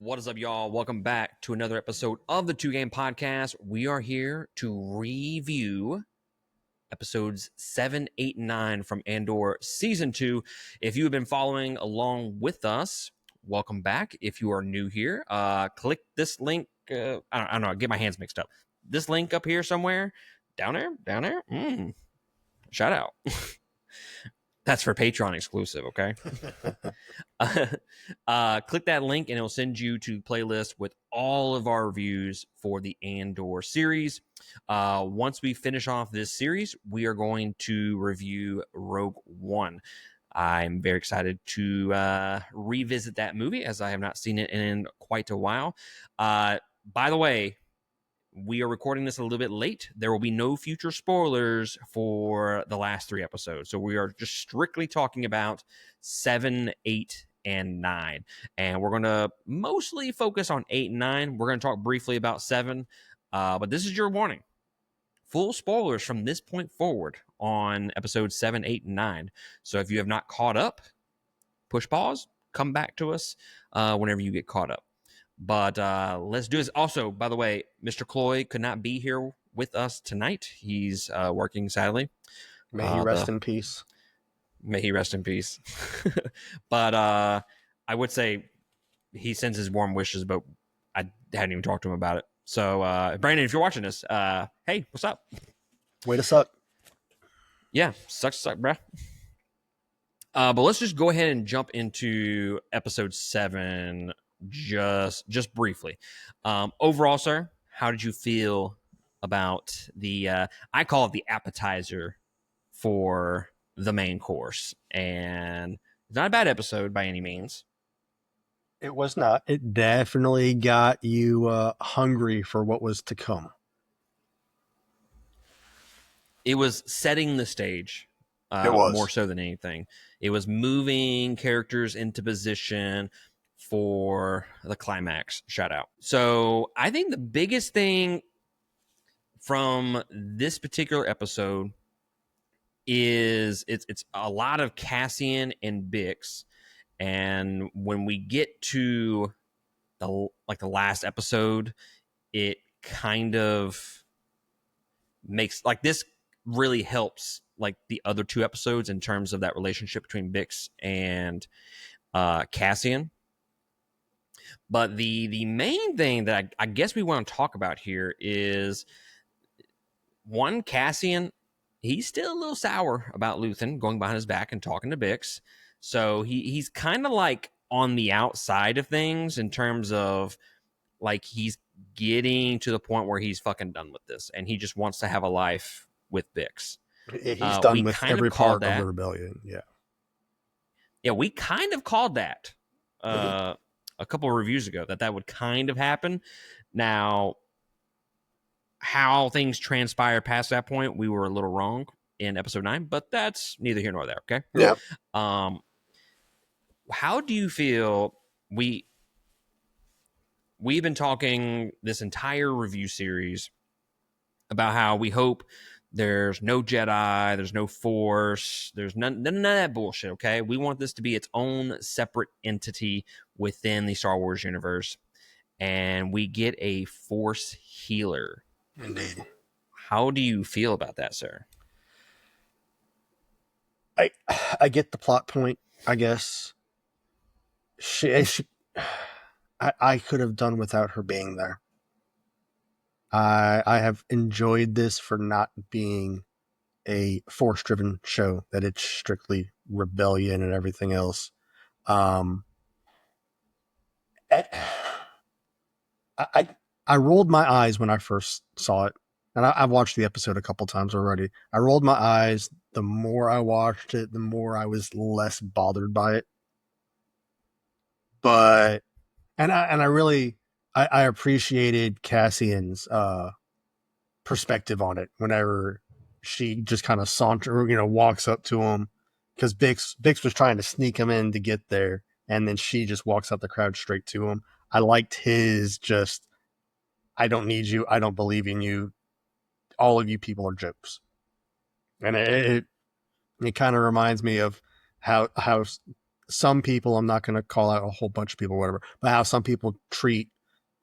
What is up, y'all? Welcome back to another episode of the Two Game Podcast. We are here to review episodes 7, 8, and 9 from Andor Season 2. If you have been following along with us, welcome back. If you are new here, click this link. I don't know. I get my hands mixed up. This link up here somewhere. Down there. Shout out. That's for Patreon exclusive, okay? Click that link and it'll send you to playlist with all of our reviews for the Andor series. Once we finish off this series, we are going to review Rogue One. I'm very excited to revisit that movie as I have not seen it in quite a while. By the way, we are recording this a little bit late. There will be no future spoilers for the last 3 episodes. So we are just strictly talking about 7, 8, and 9. And we're going to mostly focus on 8 and 9. We're going to talk briefly about 7. But this is your warning. Full spoilers from this point forward on episodes 7, 8, and 9. So if you have not caught up, push pause, come back to us whenever you get caught up. But let's do this. Also, by the way, Mr. Cloy could not be here with us tonight. He's working, sadly. May he rest in peace. May he rest in peace. But I would say he sends his warm wishes, but I hadn't even talked to him about it. So, Brandon, if you're watching this, hey, what's up? Way to suck. Yeah, sucks, bruh. But let's just go ahead and jump into episode 7 just briefly. Overall, sir, how did you feel about the I call it the appetizer for the main course? And it's not a bad episode by any means. It was not. It definitely got you hungry for what was to come. It was setting the stage It was. more so than anything. It was moving characters into position for the climax. Shout out. So I think the biggest thing from this particular episode is it's a lot of Cassian and Bix. And when we get to the last episode, it kind of makes this really helps the other 2 episodes in terms of that relationship between Bix and Cassian. But the main thing that I guess we want to talk about here is, one, Cassian, he's still a little sour about Luthen going behind his back and talking to Bix. So he's kind of on the outside of things in terms of he's getting to the point where he's fucking done with this and he just wants to have a life with Bix. He's done with every part of the rebellion. Yeah, we kind of called that a couple of reviews ago that would kind of happen. Now, how things transpire past that point, we were a little wrong in episode 9, but that's neither here nor there, okay? Yeah. How do you feel? We've been talking this entire review series about how we hope there's no Jedi, there's no Force, there's none of that bullshit, okay? We want this to be its own separate entity within the Star Wars universe. And we get a Force healer. Indeed. How do you feel about that, sir? I get the plot point, I guess. I could have done without her being there. I have enjoyed this for not being a Force-driven show, that it's strictly rebellion and everything else. I rolled my eyes when I first saw it, and I've watched the episode a couple times already. I rolled my eyes. The more I watched it, the more I was less bothered by it. But I appreciated Cassian's perspective on it whenever she just kind of walks up to him, because Bix was trying to sneak him in to get there, and then she just walks out the crowd straight to him. I liked his just, I don't need you, I don't believe in you, all of you people are jokes. And it kind of reminds me of how some people, I'm not going to call out a whole bunch of people, or whatever, but how some people treat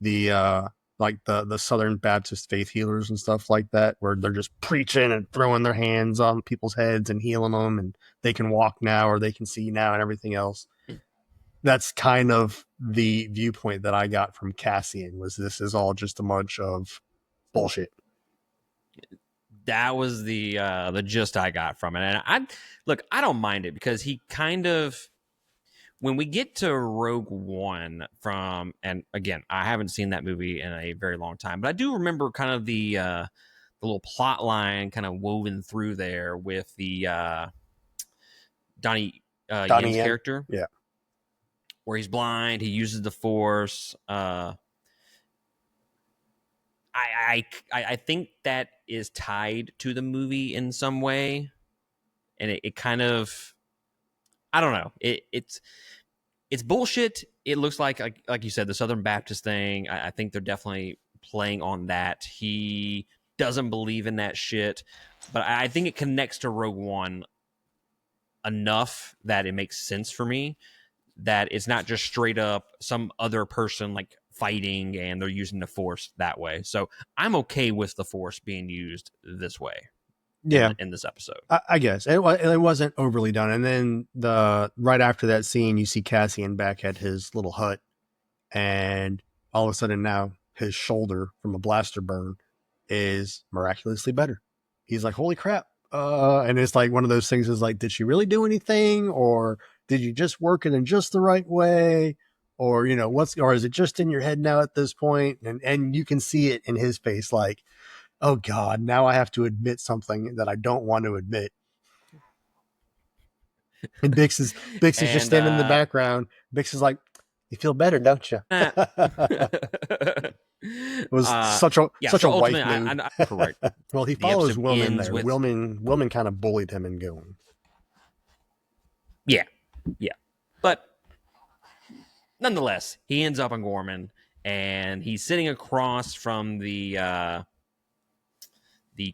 the like the Southern Baptist faith healers and stuff like that, where they're just preaching and throwing their hands on people's heads and healing them, and they can walk now or they can see now and everything else. That's kind of the viewpoint that I got from Cassian, was this is all just a bunch of bullshit. That was the gist I got from it. And I don't mind it, because he kind of, when we get to Rogue One and again, I haven't seen that movie in a very long time, but I do remember kind of the little plot line kind of woven through there with the Donnie Yen's Yen. character. Yeah. Where he's blind, he uses the Force. I think that is tied to the movie in some way, and it kind of, I don't know. It's bullshit. It looks like you said, the Southern Baptist thing. I think they're definitely playing on that. He doesn't believe in that shit, but I think it connects to Rogue One enough that it makes sense for me. That it's not just straight up some other person like fighting and they're using the Force that way. So I'm okay with the Force being used this way. Yeah, in this episode, I guess it wasn't overly done. And then right after that scene, you see Cassian back at his little hut, and all of a sudden now his shoulder from a blaster burn is miraculously better. He's like, holy crap. And it's like one of those things is like, did she really do anything? Or did you just work it in just the right way? Or, or is it just in your head now at this point? And you can see it in his face, like, oh God, now I have to admit something that I don't want to admit. And Bix is just standing in the background. Bix is like, you feel better, don't you? It was such a wife move. Correct. Well, he follows Willimon there. Willimon kind of bullied him in going. Yeah. But nonetheless, he ends up on Gorman, and he's sitting across from the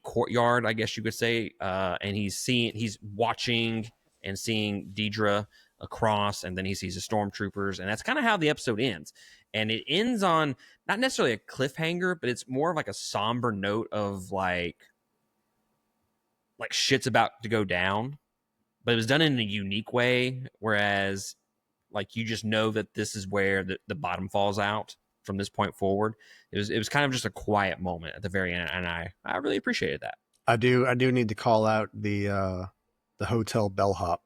courtyard, I guess you could say, and he's watching and seeing Deidre across, and then he sees the stormtroopers, and that's kind of how the episode ends. And it ends on not necessarily a cliffhanger, but it's more of like a somber note of like shit's about to go down, but it was done in a unique way, whereas like you just know that this is where the bottom falls out from this point forward. It was kind of just a quiet moment at the very end, and I really appreciated that. I do need to call out the hotel bellhop,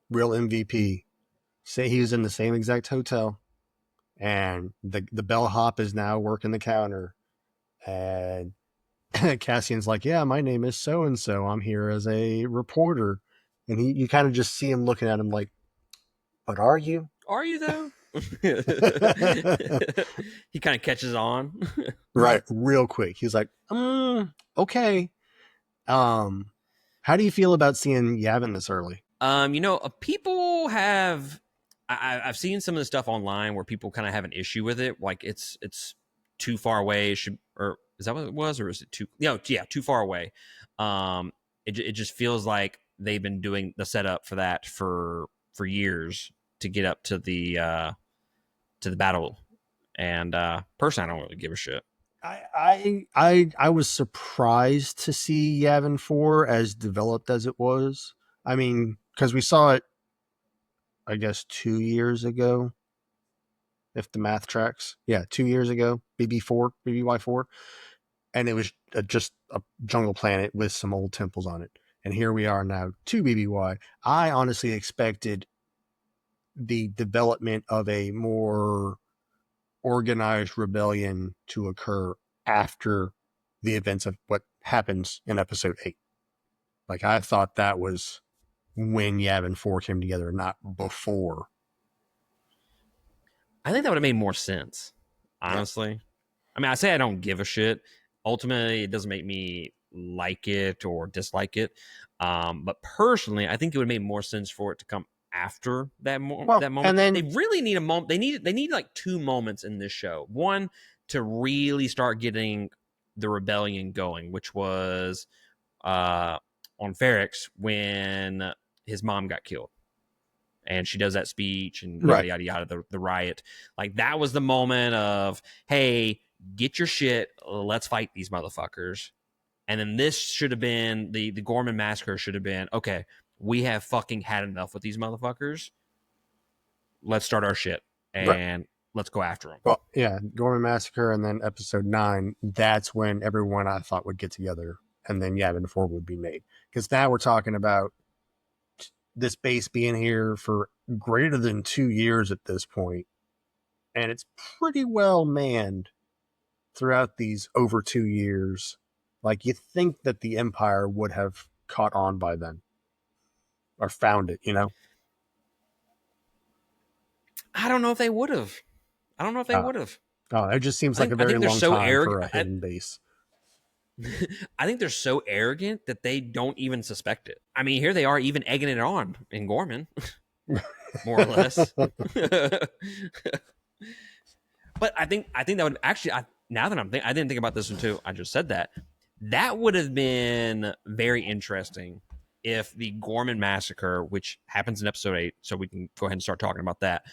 real MVP. Say he was in the same exact hotel, and the bellhop is now working the counter, and Cassian's like, yeah, my name is so and so. I'm here as a reporter, and you kind of just see him looking at him like, but are you? Are you though? He kind of catches on. Right, real quick. He's like, okay. How do you feel about seeing Yavin this early? People have, I've seen some of the stuff online where people kind of have an issue with it. Like it's too far away. Or is that what it was? Or is it too far away? It just feels like they've been doing the setup for that for years to get up to the battle. And personally, I don't really give a shit. I was surprised to see Yavin 4 as developed as it was. I mean, because we saw it, I guess, 2 years ago, if the math tracks. Yeah, 2 years ago, BBY4, and it was just a jungle planet with some old temples on it. And here we are now, 2 BBY. I honestly expected the development of a more organized rebellion to occur after the events of what happens in episode 8. Like, I thought that was when Yavin 4 came together, not before. I think that would have made more sense, honestly. Yeah. I mean, I say I don't give a shit. Ultimately, it doesn't make me like it or dislike it. But personally, I think it would have made more sense for it to come after that moment. And then they really need a moment. They need like 2 moments in this show. One, to really start getting the rebellion going, which was on Ferrix when his mom got killed. and she does that speech and Right. yada yada yada, the riot. Like that was the moment of, hey, get your shit, let's fight these motherfuckers. And then this should have been the Gorman massacre should have been, okay, we have fucking had enough with these motherfuckers. Let's start our shit and let's go after them. Well, yeah, Gorman Massacre, and then episode 9. That's when everyone I thought would get together, and then Yavin 4 would be made. Because now we're talking about this base being here for greater than 2 years at this point, and it's pretty well manned throughout these over 2 years. Like, you think that the Empire would have caught on by then, or found it, you know? I don't know if they would have. I don't know if they would have. Oh, it just seems like a very long time for a hidden base. I think they're so arrogant that they don't even suspect it. I mean, here they are even egging it on in Gorman, more or less. But I think that would actually, now that I didn't think about this one too. I just said that. That would have been very interesting if the Gorman massacre, which happens in episode 8, so we can go ahead and start talking about that.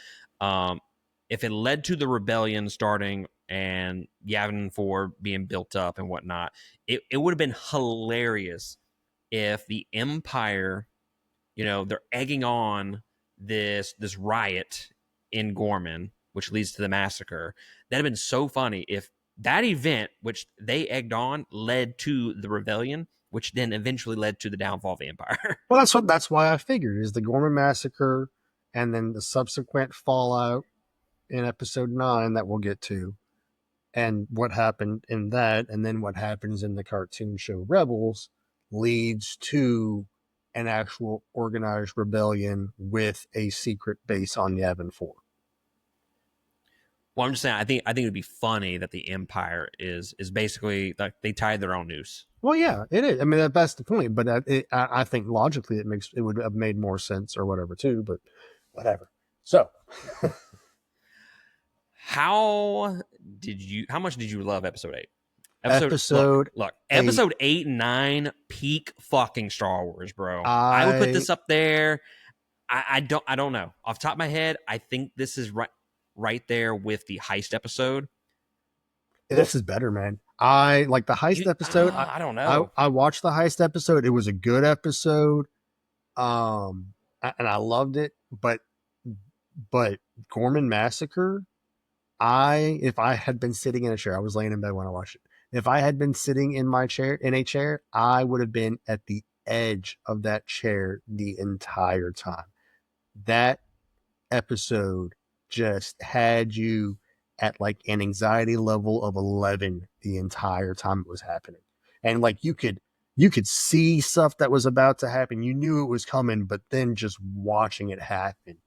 If it led to the rebellion starting and Yavin 4 being built up and whatnot, it would have been hilarious if the Empire, you know, they're egging on this riot in Gorman, which leads to the massacre. That'd have been so funny if that event, which they egged on, led to the rebellion, which then eventually led to the downfall of the Empire. Well, that's why I figured is the Gorman massacre, and then the subsequent fallout in episode 9 that we'll get to, and what happened in that, and then what happens in the cartoon show Rebels leads to an actual organized rebellion with a secret base on Yavin 4. Well, I'm just saying, I think it'd be funny that the Empire is basically like they tied their own noose. Well, yeah, it is. I mean, that's the point. But I think logically it would have made more sense or whatever too. But whatever. So, how much did you love episode 8? Episode 8 and 9, peak fucking Star Wars, bro. I would put this up there. I don't know. Off the top of my head, I think this is right there with the heist episode. This is better, man. I like the heist episode. I don't know. I watched the heist episode. It was a good episode. And I loved it. But Gorman Massacre, if I had been sitting in a chair, I was laying in bed when I watched it. If I had been sitting in a chair, I would have been at the edge of that chair the entire time. That episode just had you at like an anxiety level of 11 the entire time it was happening. And like you could see stuff that was about to happen. You knew it was coming, but then just watching it happen,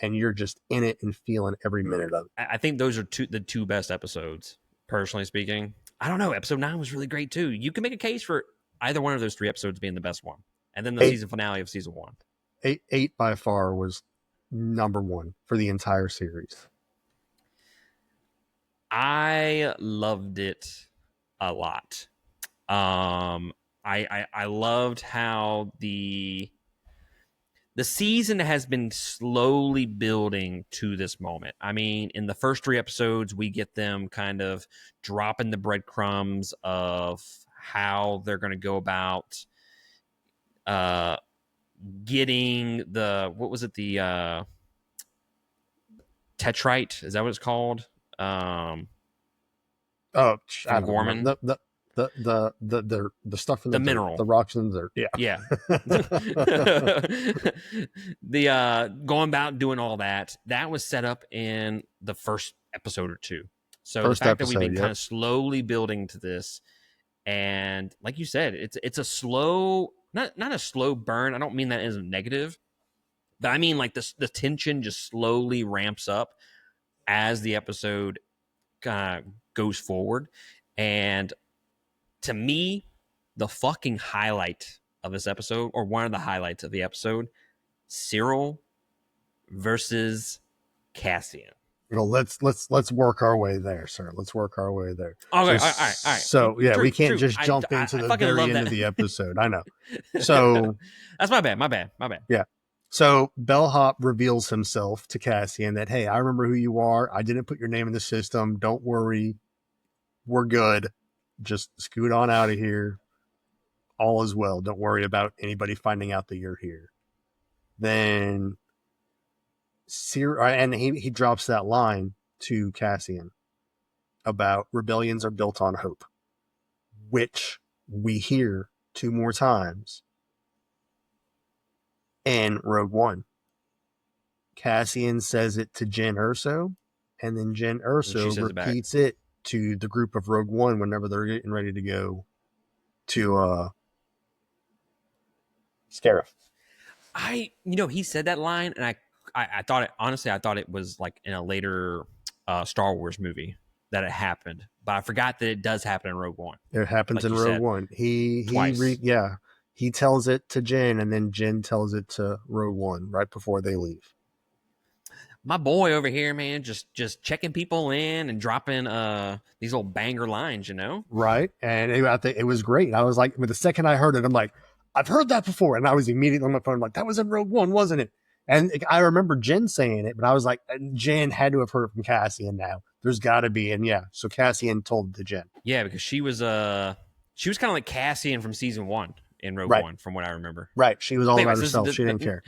and you're just in it and feeling every minute of it. I think those are the two best episodes, personally speaking. I don't know. Episode 9 was really great too. You can make a case for either one of those 3 episodes being the best one. And then the season finale of season 1. 8 by far was number 1 for the entire series. I loved it a lot. I loved how the season has been slowly building to this moment. I mean, in the first 3 episodes, we get them kind of dropping the breadcrumbs of how they're going to go about getting the, what was it, the tetrite? Is that what it's called? Gorman. The stuff in the mineral, the rocks in the dirt. Yeah. The going about doing all that was set up in the first episode or 2. So the fact that we've been kind of slowly building to this, and like you said, it's a slow, not a slow burn. I don't mean that as a negative, but I mean like the tension just slowly ramps up as the episode goes forward. And to me, the fucking highlight of this episode, or one of the highlights of the episode, Cyril versus Cassian. Well, let's work our way there, sir. Let's work our way there. Okay, all right. So yeah, we can't just jump into the very end of the episode. I know. So that's my bad. Yeah. So Bellhop reveals himself to Cassian that, hey, I remember who you are. I didn't put your name in the system. Don't worry. We're good. Just scoot on out of here. All is well. Don't worry about anybody finding out that you're here. Then and he drops that line to Cassian about rebellions are built on hope, which we hear 2 more times in Rogue One. Cassian says it to Jyn Erso, and then Jyn Erso repeats it to the group of Rogue One whenever they're getting ready to go to Scarif. He said that line, and I thought it, honestly, I thought it was like in a later Star Wars movie that it happened, but I forgot that it does happen in Rogue One. It happens in Rogue One. He tells it to Jyn, and then Jyn tells it to Rogue One right before they leave. My boy over here, man, just checking people in and dropping these old banger lines, Right, and I think it was great. I was like, the second I heard it, I'm like, I've heard that before, and I was immediately on my phone like, that was in Rogue One, wasn't it? And I remember Jyn saying it, but I was like, Jyn had to have heard it from Cassian now. There's got to be, and yeah, so Cassian told it to Jyn. Yeah, because she was kind of like Cassian from season 1 in Rogue One, from what I remember. Right, she was all about herself. She didn't care.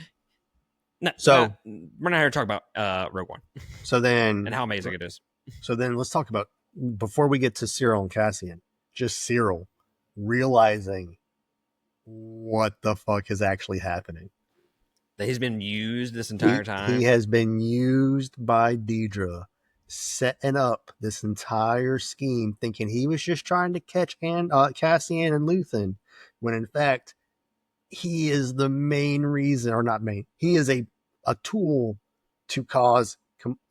No, so we're not here to talk about Rogue One. So then, and how amazing it is. So then, let's talk about, before we get to Syril and Cassian, just Syril realizing what the fuck is actually happening. That he's been used this entire time. He has been used by Dedra, setting up this entire scheme, thinking he was just trying to catch Cassian and Luthen, when in fact he is the main reason, or not main. He is a tool to cause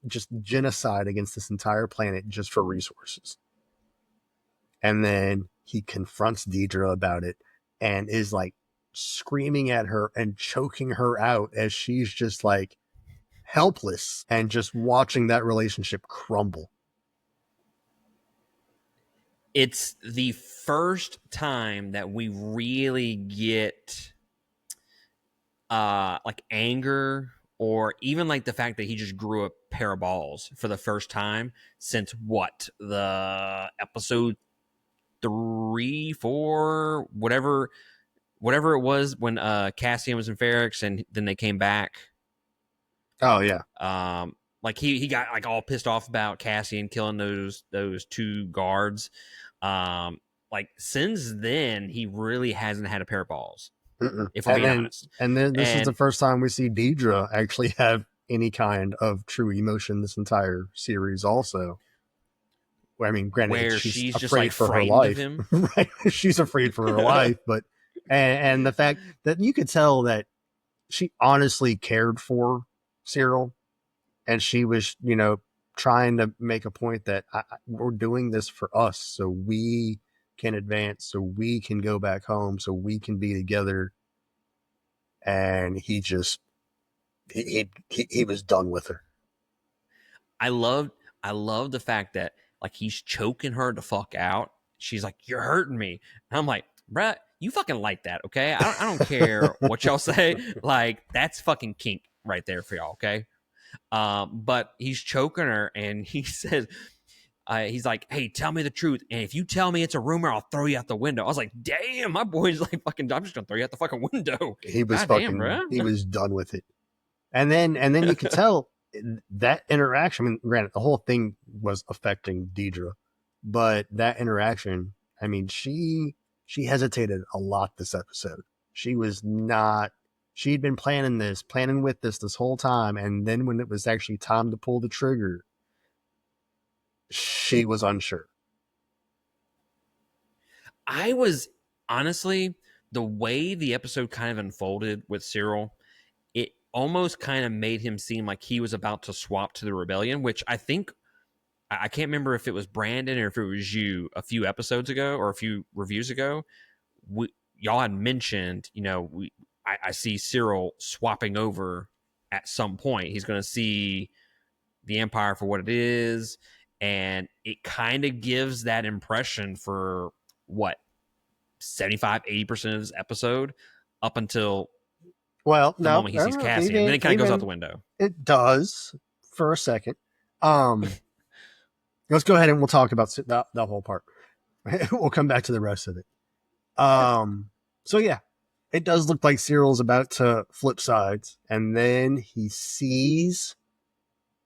just genocide against this entire planet just for resources. And then he confronts Dedra about it and is like screaming at her and choking her out as she's just like helpless and just watching that relationship crumble. It's the first time that we really get like anger, or even like the fact that he just grew a pair of balls for the first time since the episode 3, 4, whatever it was, when Cassian was in Ferrix and then they came back. Oh yeah. Like he got like all pissed off about Cassian killing those 2 guards. Like since then he really hasn't had a pair of balls. If we're being honest. And then this is the first time we see Dedra actually have any kind of true emotion this entire series also. I mean, granted, where she's just afraid like for her frightened life. of him. Right? She's afraid for her life, but and the fact that you could tell that she honestly cared for Syril, and she was, trying to make a point that we're doing this for us, so we can advance, so we can go back home, so we can be together. And he just he was done with her. I love the fact that like he's choking her the fuck out. She's like, "You're hurting me," and I'm like, "Bruh, you fucking like that, okay? I don't care what y'all say. Like that's fucking kink right there for y'all, okay?" But he's choking her, and he says, he's like, "Hey, tell me the truth, and if you tell me it's a rumor, I'll throw you out the window." I was like, "Damn, my boy's like fucking. I'm just gonna throw you out the fucking window." He was he was done with it, and then you could tell that interaction. I mean, granted, the whole thing was affecting Dedra, but that interaction, I mean, she hesitated a lot this episode. She was not. She'd been planning with this whole time, and then when it was actually time to pull the trigger, she was unsure. I was honestly, the way the episode kind of unfolded with Syril, it almost kind of made him seem like he was about to swap to the rebellion, which I think, I can't remember if it was Brandon or if it was you a few episodes ago or a few reviews ago. Y'all had mentioned, I see Syril swapping over at some point. He's going to see the Empire for what it is, and it kind of gives that impression for 75-80% of this episode, up until Well, the moment he sees Cassian. And then it kind of goes out the window. It does for a second. Let's go ahead and we'll talk about that whole part. We'll come back to the rest of it. So yeah, it does look like Cyril's about to flip sides, and then he sees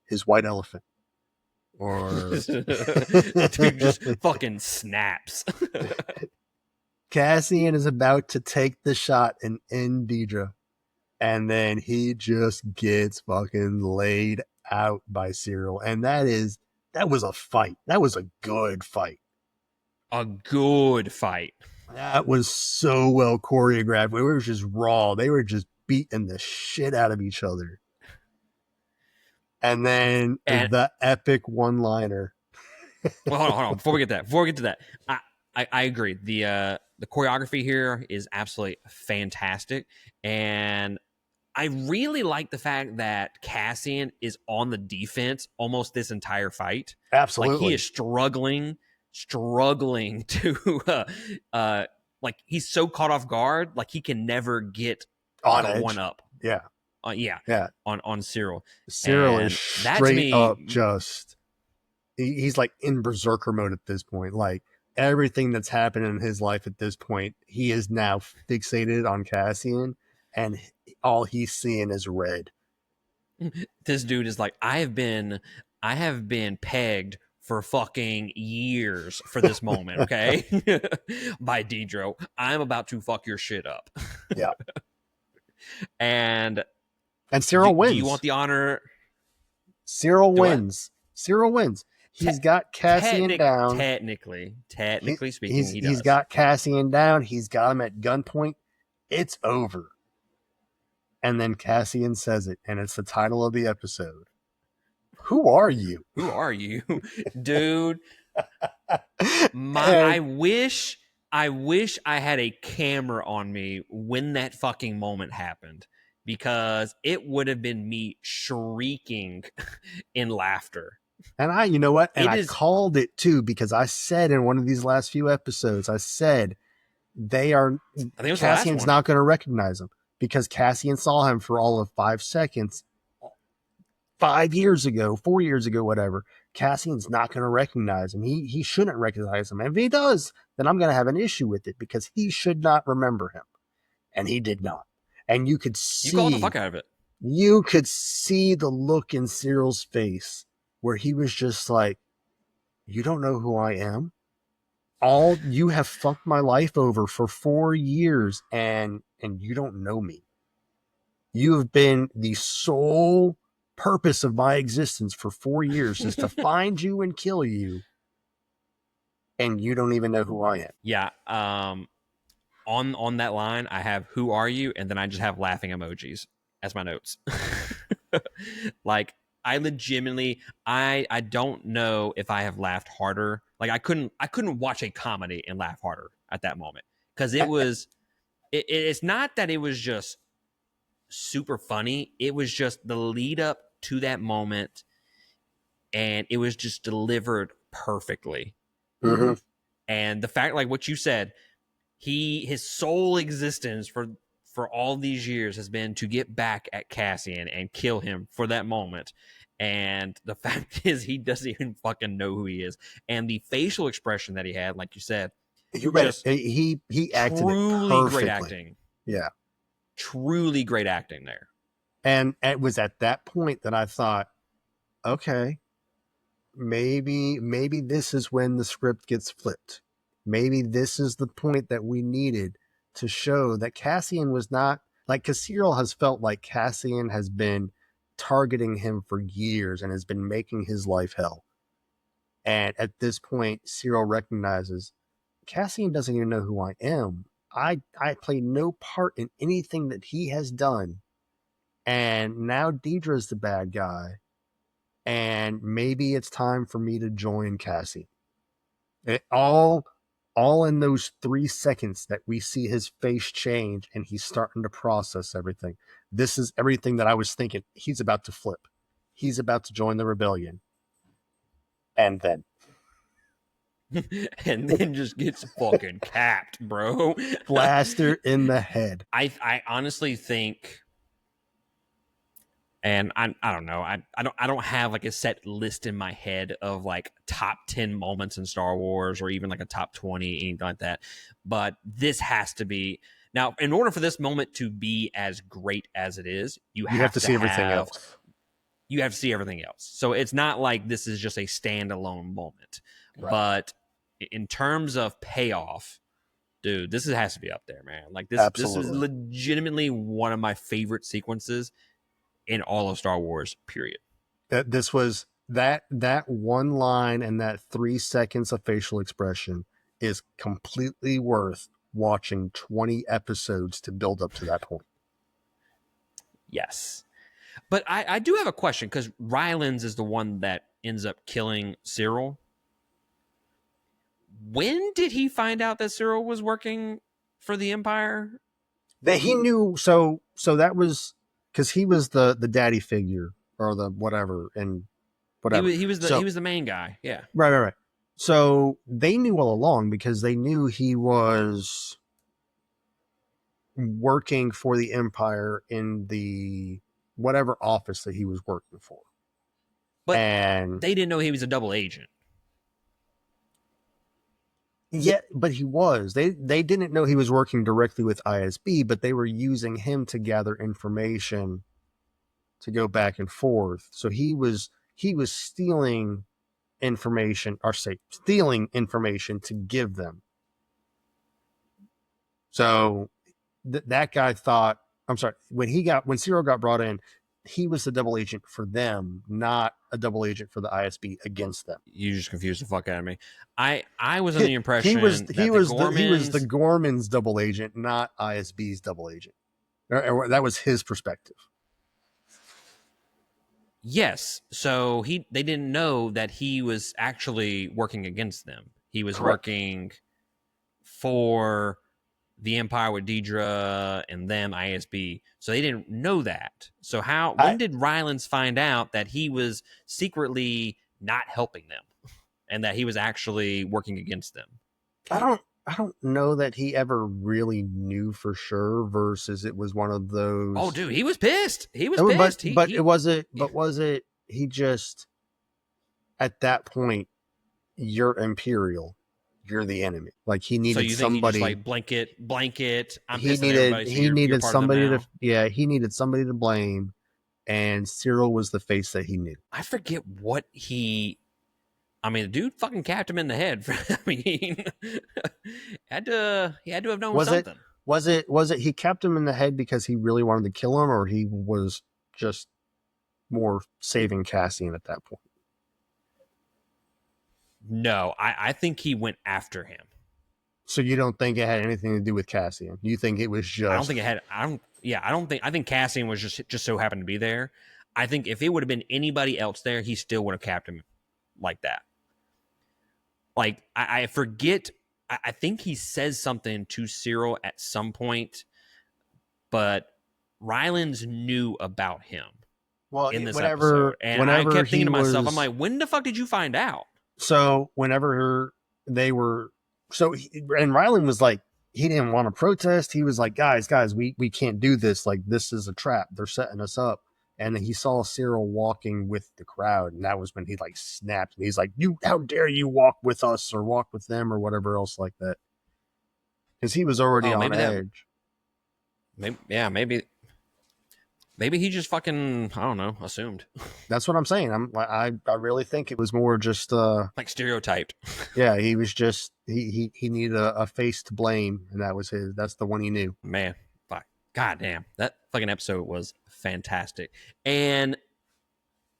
his white elephant. Or dude just fucking snaps. Cassian is about to take the shot and end Deidre, and then he just gets fucking laid out by Cyril, and that was a fight. That was a good fight. A good fight. That was so well choreographed. It was just raw. They were just beating the shit out of each other. And then the epic one-liner. Well, hold on. Before we get to that, I agree. The choreography here is absolutely fantastic, and I really like the fact that Cassian is on the defense almost this entire fight. Absolutely, like he is struggling to like he's so caught off guard, like he can never get on one up. Yeah. On Cyril. Cyril is straight up just he's like in berserker mode at this point. Like everything that's happened in his life at this point, he is now fixated on Cassian, and all he's seeing is red. This dude is like, I have been pegged for fucking years for this moment, okay? By Deidre. I'm about to fuck your shit up. Yeah. And Cyril wins. Do you want the honor? Cyril wins. Cyril wins. He's got Cassian down. Technically speaking, he's got Cassian down. He's got him at gunpoint. It's over. And then Cassian says it, and it's the title of the episode. Who are you? Who are you? Dude. I wish I had a camera on me when that fucking moment happened, because it would have been me shrieking in laughter. And you know what? And I called it too, because I said in one of these last few episodes, I said Cassian's not going to recognize him, because Cassian saw him for all of 5 seconds 5 years ago, 4 years ago, whatever. Cassian's not going to recognize him. He shouldn't recognize him. And if he does, then I'm going to have an issue with it, because he should not remember him. And he did not. And you could see... You called the fuck out of it. You could see the look in Cyril's face where he was just like, you don't know who I am? You have fucked my life over for 4 years, and you don't know me. You have been the sole purpose of my existence for 4 years, is to find you and kill you, and you don't even know who I am. Yeah. On that line, I have "Who are you?" and then I just have laughing emojis as my notes. Like, I legitimately, I don't know if I have laughed harder. Like, I couldn't watch a comedy and laugh harder at that moment, because it was it's not that it was just super funny. It was just the lead up to that moment, and it was just delivered perfectly. Mm-hmm. And the fact, like what you said, his sole existence for all these years has been to get back at Cassian and kill him for that moment. And the fact is, he doesn't even fucking know who he is. And the facial expression that he had, like you said, he acted truly great acting. Yeah, truly great acting there. And it was at that point that I thought, okay, maybe this is when the script gets flipped. Maybe this is the point that we needed to show that Cassian was not, like, because Cyril has felt like Cassian has been targeting him for years and has been making his life hell. And at this point, Cyril recognizes Cassian doesn't even know who I am. I play no part in anything that he has done. And now Deidre's the bad guy. And maybe it's time for me to join Cassian. All in those 3 seconds that we see his face change and he's starting to process everything. This is everything that I was thinking. He's about to flip. He's about to join the rebellion. And then just gets fucking capped, bro. Blaster in the head. I honestly think And I don't know. I don't have like a set list in my head of like top 10 moments in Star Wars or even like a top 20, anything like that. But this has to be now, in order for this moment to be as great as it is, You have to see everything else. you have to see everything else. So it's not like this is just a standalone moment. Right. But in terms of payoff, dude, has to be up there, man. Like this is legitimately one of my favorite sequences in all of Star Wars, period. This was that one line and that 3 seconds of facial expression is completely worth watching 20 episodes to build up to that point. Yes. But I do have a question, because Rylance is the one that ends up killing Cyril. When did he find out that Cyril was working for the Empire? That he knew, so that was because he was the daddy figure or the whatever, and whatever. He was the main guy. Yeah. Right. So they knew all along, because they knew he was working for the Empire in the whatever office that he was working for. But they didn't know he was a double agent. Yeah, but he was. They didn't know he was working directly with ISB, but they were using him to gather information to go back and forth. So he was stealing information, or say stealing information to give them. So that guy thought, I'm sorry, when Cyril got brought in, he was the double agent for them, not a double agent for the ISB against them. You just confused the fuck out of me. I was under the impression he was the Gorman's double agent, not ISB's double agent. That was his perspective. Yes. So they didn't know that he was actually working against them. He was working for the Empire with Deidre and them, ISB. So they didn't know that. So when did Rylance find out that he was secretly not helping them and that he was actually working against them? I don't know that he ever really knew for sure, versus it was one of those. Oh, dude, he was pissed. He was pissed. Was it he just, at that point, you're Imperial, you're the enemy. Like, he needed somebody. He just like blanket. He needed somebody he needed somebody to blame, and Cyril was the face that he knew. I forget what the dude fucking capped him in the head. I mean, he had to have known something. Was it he capped him in the head because he really wanted to kill him, or he was just more saving Cassian at that point? No, I think he went after him. So you don't think it had anything to do with Cassian? You think it was just... I don't think it had... I think Cassian was just so happened to be there. I think if it would have been anybody else there, he still would have capped him like that. Like, I forget... I think he says something to Cyril at some point, but Rylance knew about him in this episode. And I kept thinking to myself, I'm like, when the fuck did you find out? So whenever they were... and Rylance was like, he didn't want to protest. He was like, guys, we can't do this. Like, this is a trap. They're setting us up. And then he saw Cyril walking with the crowd, and that was when he like snapped. And he's like, how dare you walk with us or walk with them or whatever else like that. Because he was already on edge. Maybe he just fucking, I don't know, assumed. That's what I'm saying. I really think it was more just like stereotyped. Yeah, he was just he needed a face to blame, and that's the one he knew. Man, fuck. God damn. That fucking episode was fantastic. And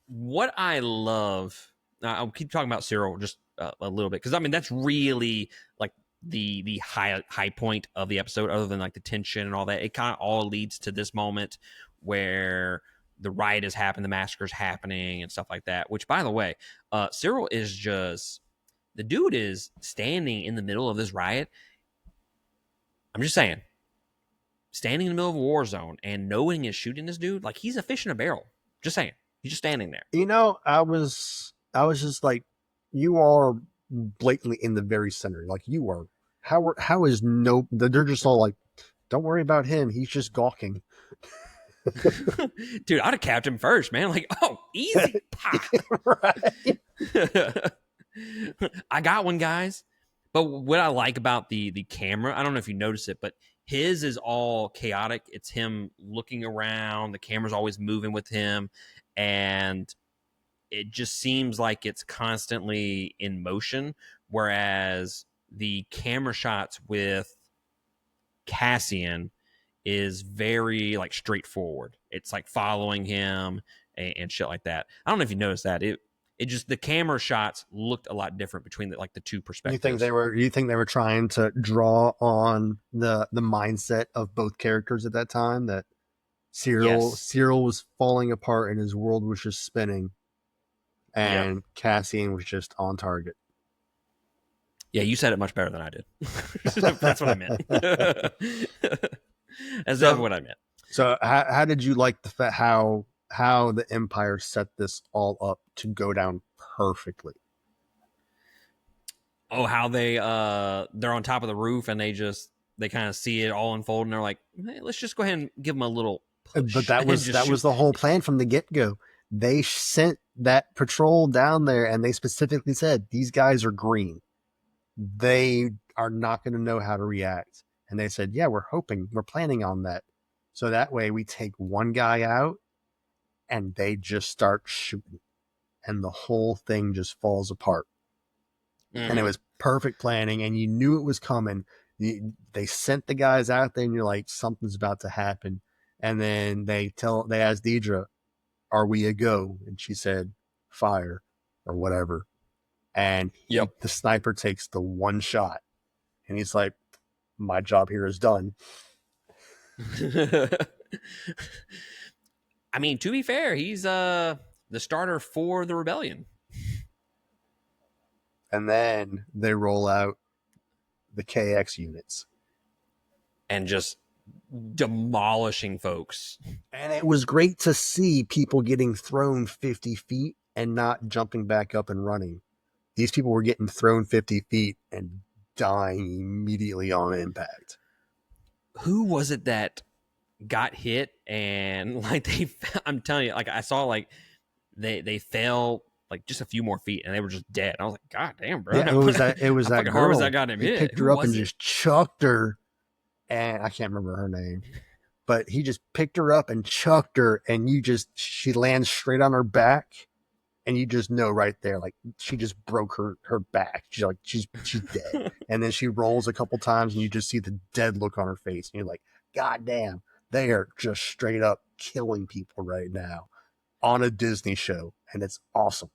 what I love, I'll keep talking about Cyril just a little bit, because I mean that's really like the high point of the episode, other than like the tension and all that. It kind of all leads to this moment where the riot is happening, the massacre's happening, and stuff like that. Which, by the way, Cyril is just... the dude is standing in the middle of this riot. I'm just saying, standing in the middle of a war zone and knowing is shooting this dude, like he's a fish in a barrel. Just saying, he's just standing there. You know, I was just like, you are blatantly in the very center. Like, you are. How is no? They're just all like, don't worry about him. He's just gawking. Dude, I'd have capped him first, man. Like, oh, easy. Right. I got one, guys. But what I like about the camera, I don't know if you notice it, but his is all chaotic. It's him looking around. The camera's always moving with him, and it just seems like it's constantly in motion. Whereas the camera shots with Cassian is very like straightforward. It's like following him and shit like that. I don't know if you noticed that. It just the camera shots looked a lot different between the two perspectives. You think they were trying to draw on the mindset of both characters at that time, that Cyril was falling apart and his world was just spinning, and Cassian was just on target. Yeah, you said it much better than I did. That's what I meant. That's what I meant. So how did you like the fact how the Empire set this all up to go down perfectly? Oh, how they're on top of the roof and they kind of see it all unfold and they're like, hey, let's just go ahead and give them a little push. But that was the whole plan from the get-go. They sent that patrol down there and they specifically said, these guys are green. They are not going to know how to react. And they said, yeah, we're planning on that. So that way we take one guy out and they just start shooting and the whole thing just falls apart. Mm-hmm. And it was perfect planning and you knew it was coming. They sent the guys out there and you're like, something's about to happen. And then they asked Deidre, are we a go? And she said, fire or whatever. And the sniper takes the one shot and he's like, my job here is done. I mean, to be fair, he's the starter for the rebellion. And then they roll out the KX units. And just demolishing folks. And it was great to see people getting thrown 50 feet and not jumping back up and running. These people were getting thrown 50 feet and dying immediately on impact. Who was it that got hit and like I'm telling you, like I saw like they fell like just a few more feet and they were just dead. I was like, God damn, bro. Yeah, it was that girl. Hard was that got him hit? He picked her up and just chucked her, and I can't remember her name, but he just picked her up and chucked her, and she lands straight on her back, and you just know right there, like she just broke her back. She's dead. And then she rolls a couple times and you just see the dead look on her face. And you're like, God damn, they are just straight up killing people right now on a Disney show. And it's awesome.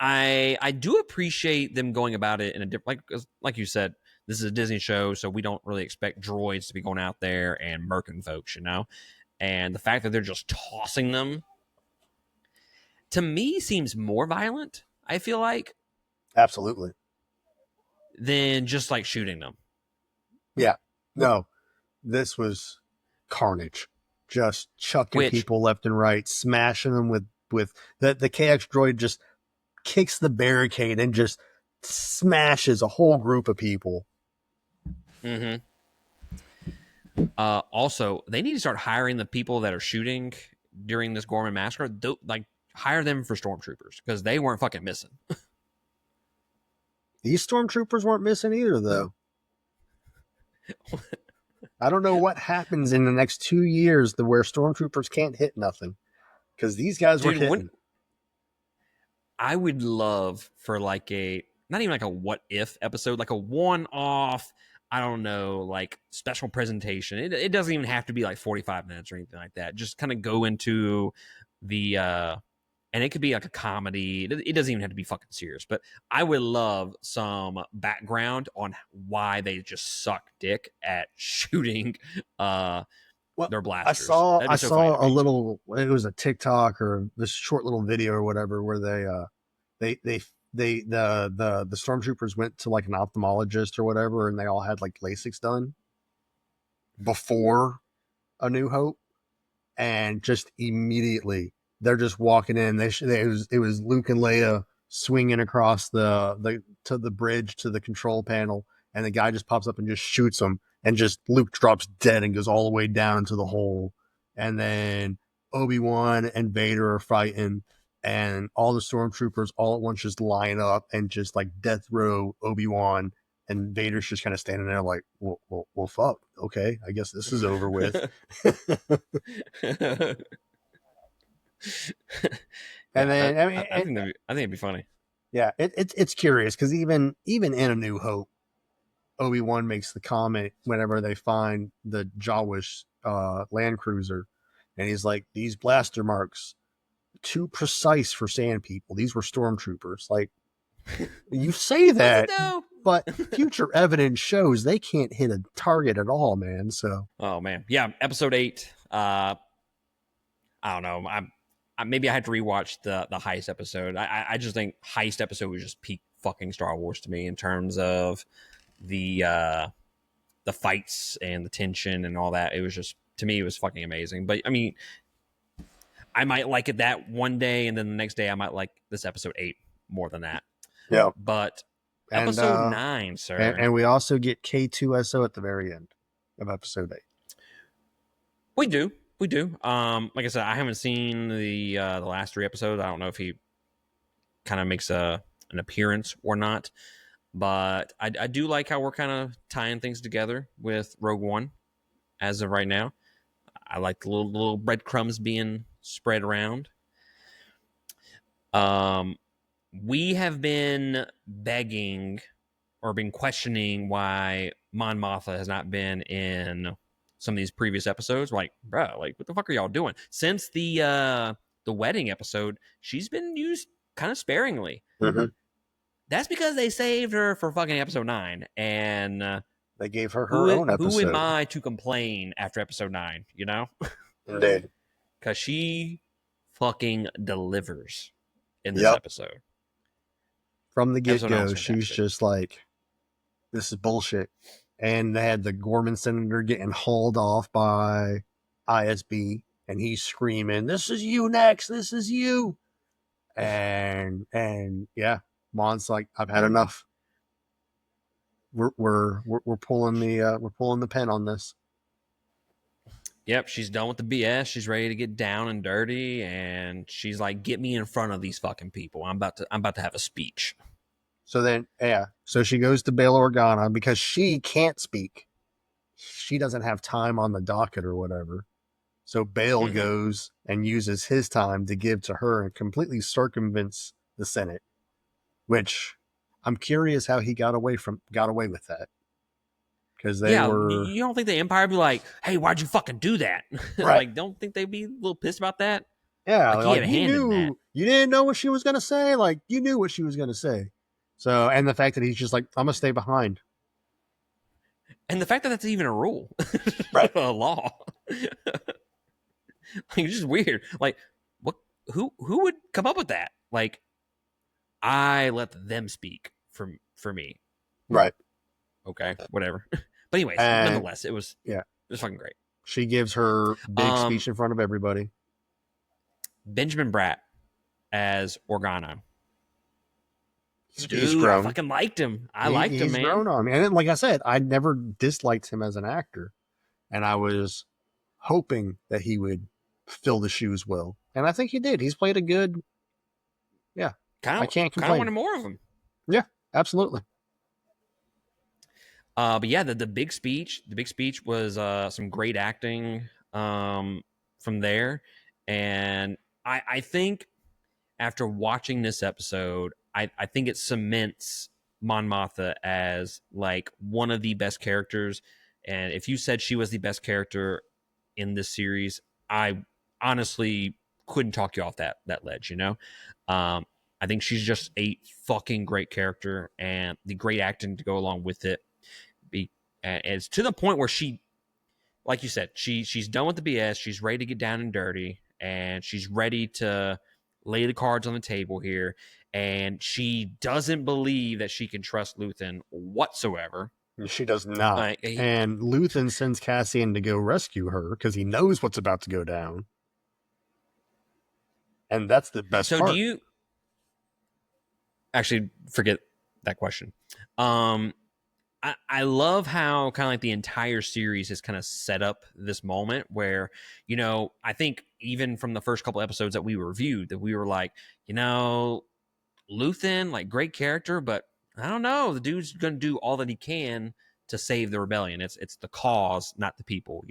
I do appreciate them going about it in a different, like you said, this is a Disney show, so we don't really expect droids to be going out there and murking folks, you know? And the fact that they're just tossing them, to me, seems more violent, I feel like. Absolutely. Than just like shooting them. Yeah. No, this was carnage. Just chucking people left and right, smashing them with the KX droid just kicks the barricade and just smashes a whole group of people. Mm-hmm. Also, they need to start hiring the people that are shooting during this Gorman massacre. Like, hire them for stormtroopers because they weren't fucking missing. These stormtroopers weren't missing either, though. I don't know what happens in the next 2 years where stormtroopers can't hit nothing, because these guys were hitting. I would love for like not even like a what if episode, like a one-off, I don't know, like special presentation. It doesn't even have to be like 45 minutes or anything like that. Just kind of go into the and it could be like a comedy. It doesn't even have to be fucking serious, but I would love some background on why they just suck dick at shooting their blasters. I saw a little, it was a TikTok or this short little video or whatever where the stormtroopers went to like an ophthalmologist or whatever, and they all had like LASIK done before A New Hope, and just immediately they're just walking in. It was Luke and Leia swinging across the bridge to the control panel, and the guy just pops up and just shoots them, and just Luke drops dead and goes all the way down into the hole. And then Obi-Wan and Vader are fighting, and all the stormtroopers all at once just line up and just like death row Obi-Wan, and Vader's just kind of standing there like, well, fuck, okay, I guess this is over with. And then I think it'd be funny. Yeah, it's curious because even in A New Hope, Obi-Wan makes the comment whenever they find the Jawish land cruiser, and he's like, these blaster marks too precise for sand people. These were stormtroopers. Like, you say that, but future evidence shows they can't hit a target at all, man. So, oh man, yeah, episode 8. I don't know. Maybe I had to rewatch the heist episode. I just think heist episode was just peak fucking Star Wars to me in terms of the fights and the tension and all that. It was just, to me, it was fucking amazing. But I mean, I might like it that one day, and then the next day I might like this episode 8 more than that. Yeah. But episode 9, sir. And we also get K2SO at the very end of episode 8. We do. Like I said, I haven't seen the last 3 episodes. I don't know if he kind of makes an appearance or not. But I do like how we're kind of tying things together with Rogue One as of right now. I like the little breadcrumbs being spread around. We have been begging or been questioning why Mon Mothma has not been in some of these previous episodes. We're like, bro, like, what the fuck are y'all doing? Since the wedding episode, she's been used kind of sparingly. Mm-hmm. That's because they saved her for fucking episode 9, and they gave her own episode. Who am I to complain after episode 9? You know, indeed, because she fucking delivers in this episode. From the get-go, she's just like, this is bullshit. And they had the Gorman senator getting hauled off by ISB, and he's screaming, "This is you next! This is you!" And yeah, Mon's like, "I've had enough. We're pulling the pen on this." Yep, she's done with the BS. She's ready to get down and dirty, and she's like, "Get me in front of these fucking people. I'm about to have a speech." So then, so she goes to Bail Organa because she can't speak. She doesn't have time on the docket or whatever. So Bail goes and uses his time to give to her and completely circumvents the Senate, which I'm curious how he got away with that. Because they were... You don't think the Empire would be like, "Hey, why'd you fucking do that?" Right. Like, don't think they'd be a little pissed about that? Yeah, like you knew, you didn't know what she was going to say. Like, you knew what she was going to say. So, and the fact that he's just like, "I'm going to stay behind." And the fact that that's even a rule. Right. A law. Like, it's just weird. Like, what? Who would come up with that? Like, I let them speak for me. Right. Okay, whatever. But anyways, nonetheless, it was fucking great. She gives her big speech in front of everybody. Benjamin Bratt as Organa. He's grown. I fucking liked him. I liked him, man. He's grown on me. And like I said, I never disliked him as an actor. And I was hoping that he would fill the shoes well. And I think he did. He's played a good... Yeah. I can't complain. Kind of wanted more of him. Yeah, absolutely. But yeah, the big speech was some great acting from there. And I think after watching this episode, I think it cements Mon Mothma as like one of the best characters. And if you said she was the best character in this series, I honestly couldn't talk you off that ledge, you know? I think she's just a fucking great character, and the great acting to go along with it. And it's to the point where she, like you said, she's done with the BS. She's ready to get down and dirty, and she's ready to lay the cards on the table here. And she doesn't believe that she can trust Luthen whatsoever. She does not. And Luthen sends Cassian to go rescue her because he knows what's about to go down. And that's the best part. So do you... Actually, forget that question. I love how kind of like the entire series has kind of set up this moment where, I think even from the first couple episodes that we reviewed, that we were like, Luthen, like great character, but I don't know. The dude's going to do all that he can to save the rebellion. It's the cause, not the people,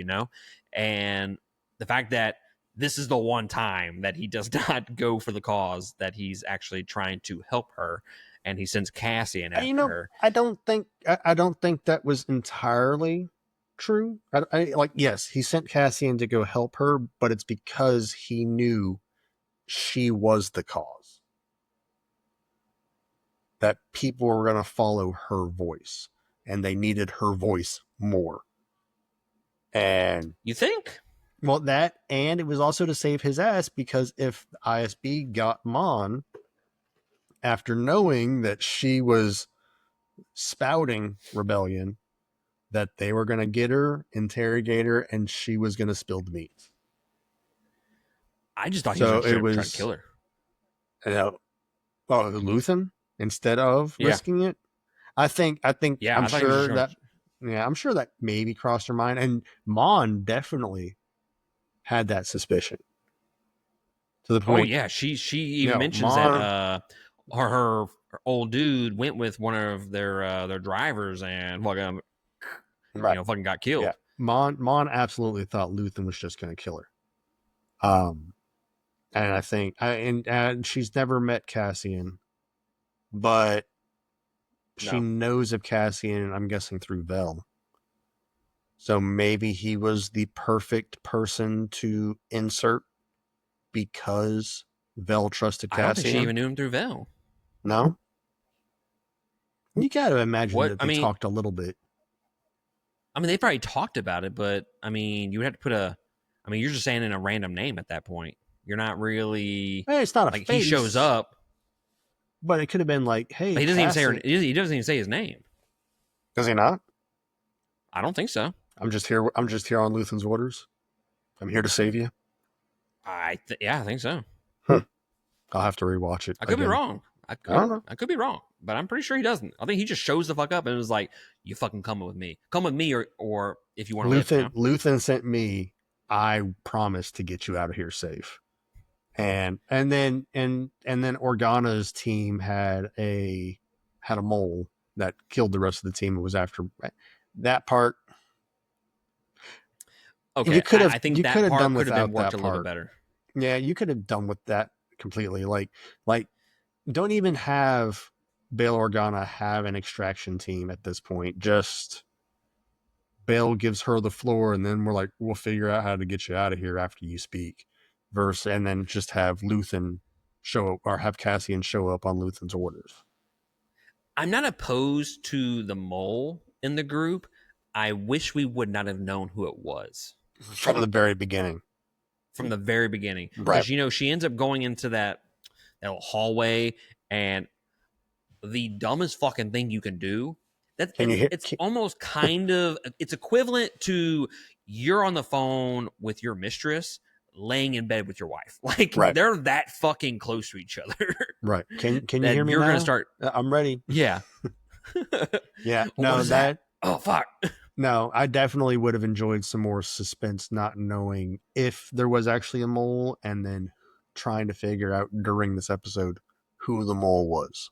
And the fact that this is the one time that he does not go for the cause, that he's actually trying to help her, and he sends Cassian after her. I don't think that was entirely true. Yes, he sent Cassian to go help her, but it's because he knew she was the cause. That people were going to follow her voice, and they needed her voice more. And you think? Well, that, and it was also to save his ass, because if ISB got Mon after knowing that she was spouting rebellion, that they were going to get her, interrogate her, and she was going to spill the beans. I just thought he was going to try to kill her. Luthen, instead of risking it. I'm sure that maybe crossed her mind, and Mon definitely had that suspicion. To the point. Oh yeah, she even mentions that her old dude went with one of their drivers and fucking got killed. Yeah. Mon absolutely thought Luthen was just going to kill her. And I think and she's never met Cassian, but she knows of Cassian, I'm guessing through Vel. So maybe he was the perfect person to insert because Vel trusted Cassian. I don't think she even knew him through Vel. No? You got to imagine that they talked a little bit. I mean, they probably talked about it, but I mean, you would have to put you're just saying in a random name at that point. You're not really. It's not like face. He shows up, but it could have been like, "Hey." But he doesn't even say his name. Does he not? I don't think so. I'm just here on Luthen's orders. I'm here to save you. I think so. I'll have to rewatch it. I could be wrong. I could be wrong, but I'm pretty sure he doesn't. I think he just shows the fuck up and was like, "You fucking come with me. Come with me, or if you want to live." Luthen sent me. I promise to get you out of here safe. And then Organa's team had a mole that killed the rest of the team. It was after that part. Okay, you could have. I think you that could have part done could have been worked that a little part bit better. Yeah, you could have done with that completely. Like, don't even have Bail Organa have an extraction team at this point. Just Bail gives her the floor, and then we're like, we'll figure out how to get you out of here after you speak. And then just have Luthen show up, or have Cassian show up on Luthen's orders. I'm not opposed to the mole in the group. I wish we would not have known who it was from the very beginning. Because she ends up going into that hallway, and the dumbest fucking thing you can do. It's almost kind of, it's equivalent to you're on the phone with your mistress laying in bed with your wife. Like, they're that fucking close to each other. Right. Can you hear me? You're going to start. I'm ready. Yeah. Yeah. No, that. Oh, fuck. No, I definitely would have enjoyed some more suspense, not knowing if there was actually a mole, and then trying to figure out during this episode who the mole was.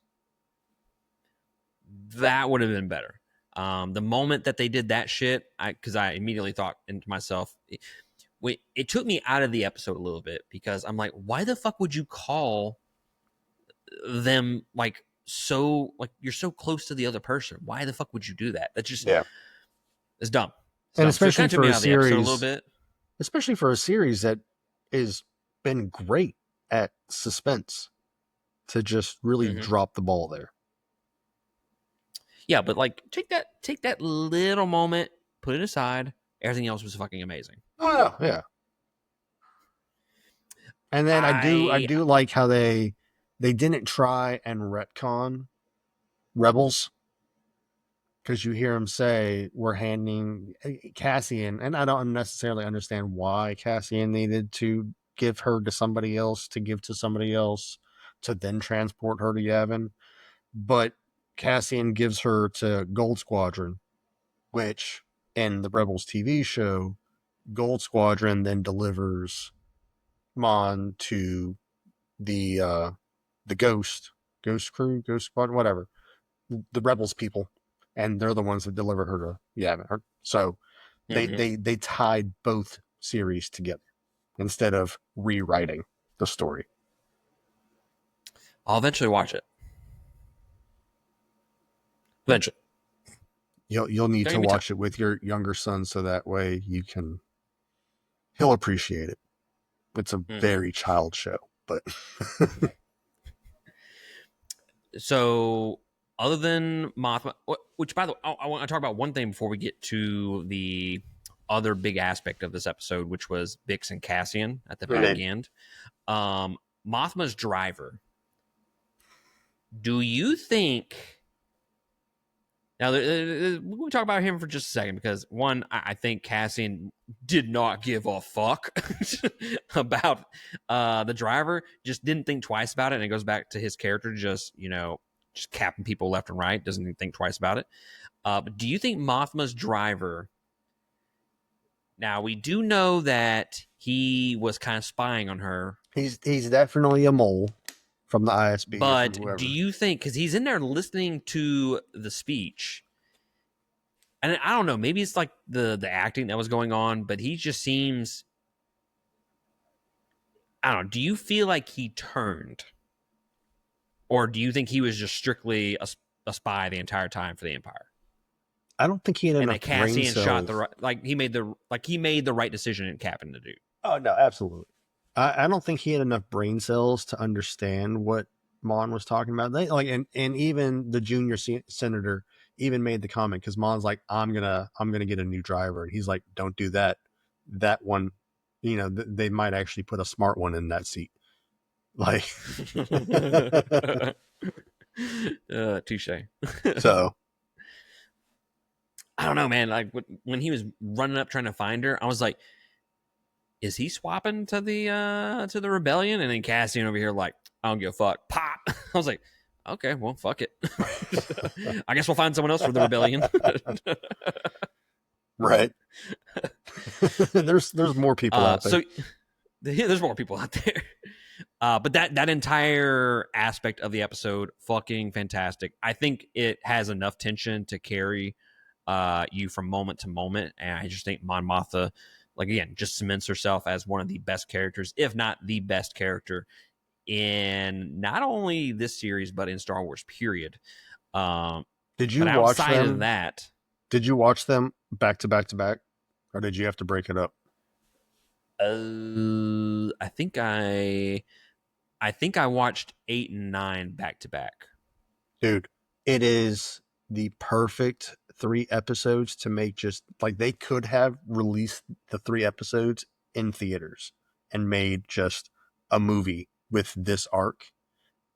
That would have been better. The moment that they did that shit, because I immediately thought into myself, it took me out of the episode a little bit, because I'm like, why the fuck would you call them like so, like, you're so close to the other person? Why the fuck would you do that? That's just it's dumb. And especially for a series, a little bit. Especially for a series that has been great at suspense, to just really drop the ball there. Yeah, but like take that little moment, put it aside. Everything else was fucking amazing. Oh yeah. And then I do like how they didn't try and retcon Rebels, because you hear him say, we're handing Cassian, and I don't necessarily understand why Cassian needed to give her to somebody else, to give to somebody else, to then transport her to Yavin. But Cassian gives her to Gold Squadron, which in the Rebels TV show, Gold Squadron then delivers Mon to the Ghost Crew, Ghost Squadron, whatever, the Rebels people, and they're the ones that deliver her to Yavin. So they tied both series together instead of rewriting the story. I'll eventually watch it. Eventually. You'll need to watch it with your younger son so that way he'll appreciate it. It's a very child show, but so other than Mothma, which by the way, I want to talk about one thing before we get to the other big aspect of this episode, which was Bix and Cassian at the very end. Mothma's driver. Do you think? Now, we'll talk about him for just a second because, one, I think Cassian did not give a fuck about the driver. Just didn't think twice about it, and it goes back to his character just capping people left and right. Doesn't even think twice about it. But do you think Mothma's driver... Now, we do know that he was kind of spying on her. He's definitely a mole from the ISB. But do you think, because he's in there listening to the speech, and I don't know, maybe it's like the acting that was going on, but he just seems, I don't know, do you feel like he turned? Or do you think he was just strictly a spy the entire time for the Empire? I don't think he had enough brain cells. Shot the right, he made the right decision in capping the dude. Oh no, absolutely. I don't think he had enough brain cells to understand what Mon was talking about. And even the junior senator even made the comment because Mon's like, I'm gonna get a new driver, and he's like, don't do that. That one, they might actually put a smart one in that seat. Like, touche. So, I don't know, man. Like when he was running up trying to find her, I was like, is he swapping to the rebellion? And then Cassian over here like, I don't give a fuck. Pop. I was like, okay, well, fuck it. I guess we'll find someone else for the rebellion. Right. There's more people out there. So there's more people out there. But that entire aspect of the episode, fucking fantastic. I think it has enough tension to carry you from moment to moment. And I just think Mon Mothma, like, again, just cements herself as one of the best characters, if not the best character in not only this series, but in Star Wars, period. Did you watch them? Of that, did you watch them back to back to back? Or did you have to break it up? I think I watched 8 and 9 back to back. Dude, it is the perfect 3 episodes to make. Just like, they could have released the 3 episodes in theaters and made just a movie with this arc,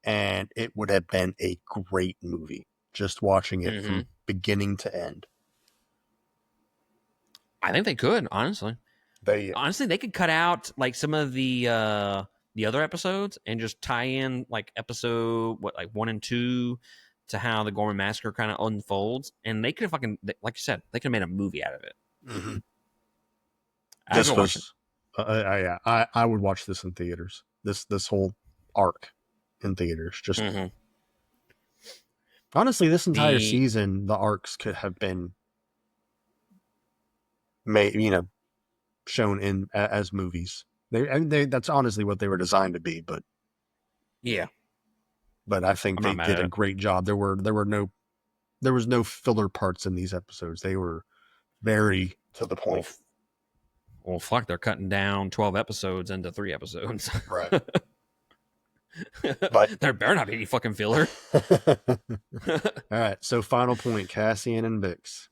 and it would have been a great movie just watching it from beginning to end. I think they could, honestly. They could cut out like some of the other episodes and just tie in like episode 1 and 2 to how the Gorman Massacre kind of unfolds, and they could have fucking, like you said, they could have made a movie out of it. Mm-hmm. This was, I would watch this in theaters. This whole arc in theaters. Just honestly, this entire season, the arcs could have been made, shown in as movies. They that's honestly what they were designed to be. But yeah, but I think they did a great job. There was no filler parts in these episodes. They were very to the point. Well, fuck, they're cutting down 12 episodes into 3 episodes. Right. But there better not be any fucking filler. All right, so final point, Cassian and Bix.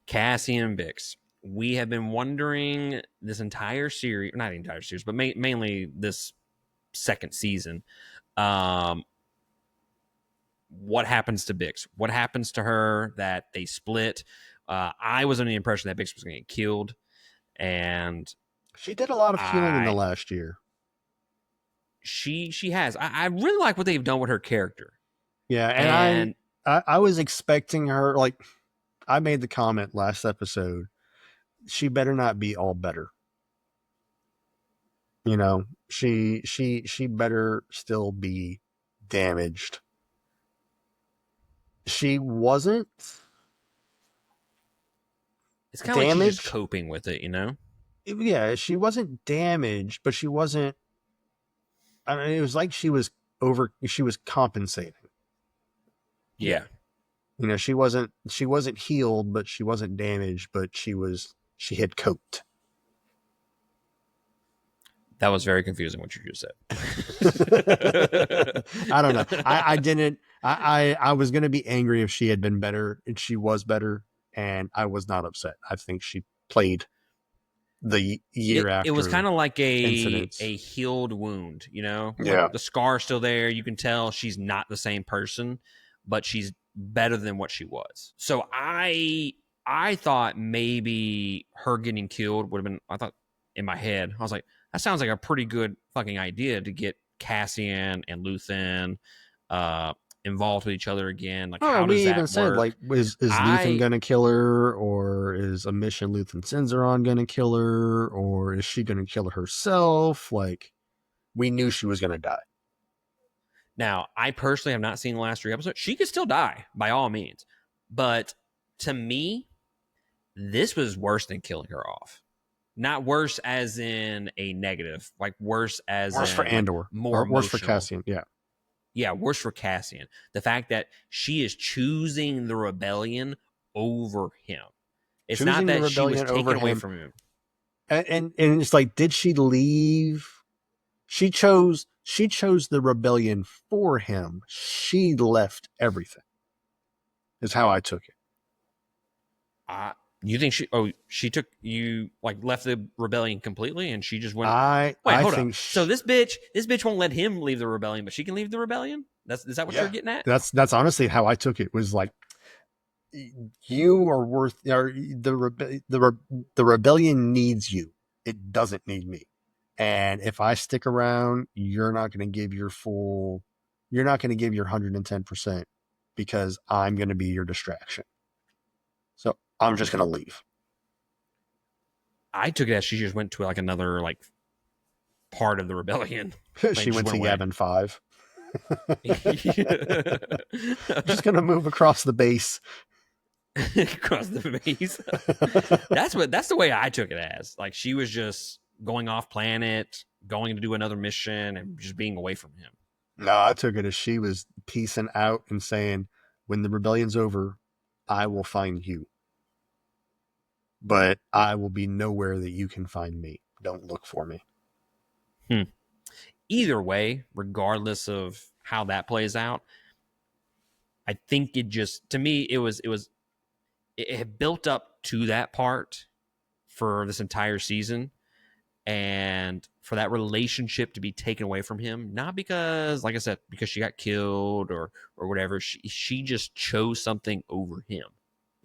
Cassian and Bix. We have been wondering this entire series, not the entire series, but mainly this second season, what happens to Bix? What happens to her that they split? I was under the impression that Bix was going to get killed, and she did a lot of healing in the last year. She has. I really like what they've done with her character. Yeah, and I was expecting her, like, I made the comment last episode, she better not be all better. You know, she better still be damaged. She wasn't It's kind of like she's just damaged. coping with it, you know? Yeah, she wasn't damaged, but she wasn't. I mean, it was like she was compensating. Yeah. You know, she wasn't healed, but she wasn't damaged, but she had coped. That was very confusing what you just said. I don't know. I didn't. I was going to be angry if she had been better, and she was better, and I was not upset. I think she played the year after. It was kind of like incidents. a healed wound, you know? Yeah. Like the scar's still there. You can tell she's not the same person, but she's better than what she was. So I thought maybe her getting killed would have been, I thought in my head, I was like, that sounds like a pretty good fucking idea to get Cassian and Luthen involved with each other again. Like, how does that work? Said, like, is Luthen gonna kill her, or is a mission Luthen sends her on gonna kill her, or is she gonna kill herself? Like, we knew she was gonna die. Now, I personally have not seen the last 3 episodes. She could still die by all means, but to me, this was worse than killing her off. Not worse as in a negative, like worse as worse for Andor, like more worse for Cassian. Yeah, worse for Cassian. The fact that she is choosing the rebellion over him. It's choosing not that she was taken away from him. And it's like, did she leave? She chose the rebellion for him. She left everything. Is how I took it. You think she took you, like, left the rebellion completely, and she just went. Hold up. So this bitch won't let him leave the rebellion, but she can leave the rebellion. Is that what you're getting at? That's honestly how I took it. Was like, you are worth, or the rebellion needs you. It doesn't need me. And if I stick around, you're not going to give your 110% because I'm going to be your distraction. So I'm just going to leave. I took it as she just went to like another like part of the rebellion. She went to Yavin 5. Just going to move across the base. Across the base. That's the way I took it as. Like, she was just going off planet, going to do another mission, and just being away from him. No, I took it as she was peacing out and saying, when the rebellion's over, I will find you. But I will be nowhere that you can find me. Don't look for me. Either way, regardless of how that plays out, I think it just, to me, it had built up to that part for this entire season, and for that relationship to be taken away from him, not because, like I said, because she got killed or whatever. She just chose something over him.